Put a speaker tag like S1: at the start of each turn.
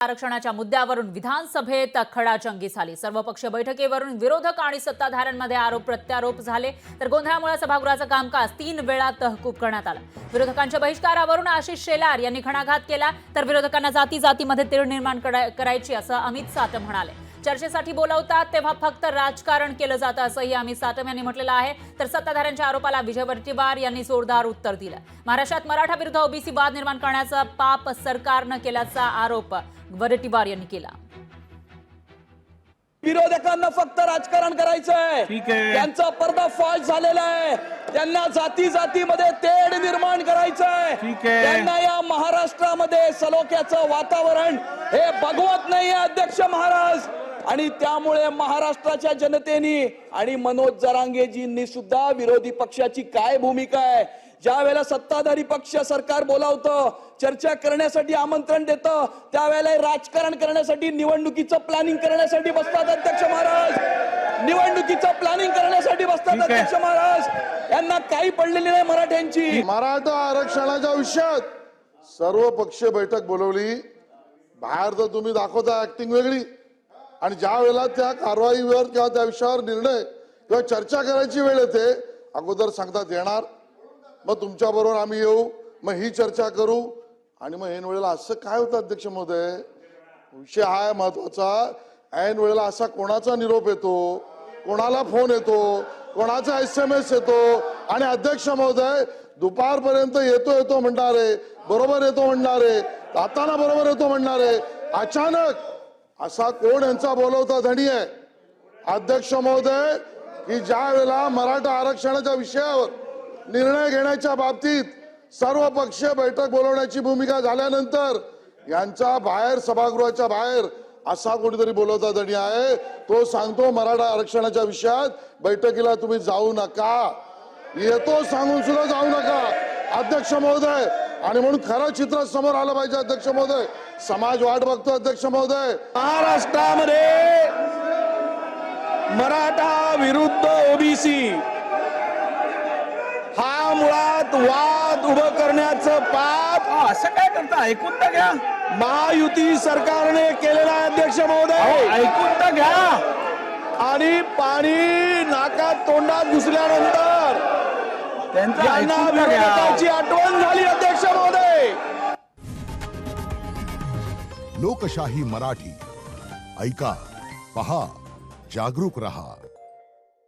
S1: आरक्षणाच्या मुद्द्यावरून विधानसभेत खडाजंगी झाली। सर्वपक्षीय बैठकीवरून विरोधक आणि सत्ताधाऱ्यांमध्ये आरोप प्रत्यारोप झाले, तर गोंधळामुळे सभागृहाचं कामकाज 3 वेळा तहकूब करण्यात आलं। विरोधकांच्या बहिष्कारावरून आशिष शेलार यांनी घणाघात केला, तर विरोधकांना जातीमध्ये तीळ निर्माण करायची असं अमित साटम म्हणाले। चर्चेसाठी बोलावतात तेव्हा फक्त राजकारण केलं जातं असंही अमित साटम यांनी म्हटलेलं आहे। तर सत्ताधाऱ्यांच्या आरोपाला विजय वडेट्टीवार यांनी जोरदार उत्तर दिलं। महाराष्ट्रात मराठा विरुद्ध ओबीसी वाद निर्माण करण्याचा पाप सरकारनं केल्याचा आरोप वडेट्टीवार यांनी केला।
S2: विरोधकांना फक्त राजकारण करायचंय, त्यांचा पर्दाफाश झालेला आहे। त्यांना जातीमध्ये तेढ निर्माण करायचंय, त्यांना या महाराष्ट्रामध्ये सलोख्याचं वातावरण हे बघवत नाहीये अध्यक्ष महाराज। आणि त्यामुळे महाराष्ट्राच्या जनतेने आणि मनोज जरांगेजींनी सुद्धा विरोधी पक्षाची काय भूमिका आहे, ज्या वेळेला सत्ताधारी पक्ष सरकार बोलावतं, चर्चा करण्यासाठी आमंत्रण देतं, त्यावेळेला राजकारण करण्यासाठी निवडणुकीचं प्लॅनिंग करण्यासाठी बसतात अध्यक्ष महाराज। निवडणुकीचं प्लॅनिंग करण्यासाठी बसतात अध्यक्ष महाराज। यांना काही पडलेली नाही मराठ्यांची।
S3: मराठा आरक्षणाच्या विषयात सर्व पक्षीय बैठक बोलवली, बाहेर तर तुम्ही दाखवता ऍक्टिंग वेगळी, आणि ज्या वेळेला त्या कारवाईवर किंवा त्या विषयावर निर्णय किंवा चर्चा करायची वेळ येते, अगोदर सांगतात येणार, मग तुमच्या बरोबर आम्ही येऊ, मग ही चर्चा करू, आणि मग ऐन वेळेला असं काय होतं अध्यक्ष महोदय, विषय हा महत्वाचा। ऐन वेळेला असा कोणाचा निरोप येतो, कोणाला फोन येतो, कोणाचा SMS येतो, आणि अध्यक्ष महोदय दुपारपर्यंत येतो म्हणणारे, बरोबर येतो म्हणणारे, जाताना बरोबर येतो म्हणणारे, अचानक असा कोण यांचा बोलवता धणी आहे अध्यक्ष महोदय, की ज्या वेळेला मराठा आरक्षणाच्या विषयावर निर्णय घेण्याच्या बाबतीत सर्व पक्षीय बैठक बोलवण्याची भूमिका झाल्यानंतर यांच्या बाहेर, सभागृहाच्या बाहेर असा कोणीतरी बोलवता धणी आहे, तो सांगतो मराठा आरक्षणाच्या विषयात बैठकीला तुम्ही जाऊ नका, येतो सांगून सुद्धा जाऊ नका अध्यक्ष महोदय। आणि म्हणून खरं चित्र समोर आलं पाहिजे अध्यक्ष महोदय, समाज वाट बघतो अध्यक्ष महोदय।
S2: महाराष्ट्रामध्ये मराठा विरुद्ध ओबीसी हा मुळात वाद उभं करण्याचं पाप
S4: असं काय करता, ऐकून तर घ्या।
S2: महायुती सरकारने केलेला अध्यक्ष महोदय,
S4: ऐकून तर घ्या।
S2: आणि पाणी नाकात तोंडात घुसल्यानंतर त्यांना विरोधकाची आठवण झाली अध्यक्ष महोदय।
S5: लोकशाही मराठी ऐका, पहा, जागरूक रहा।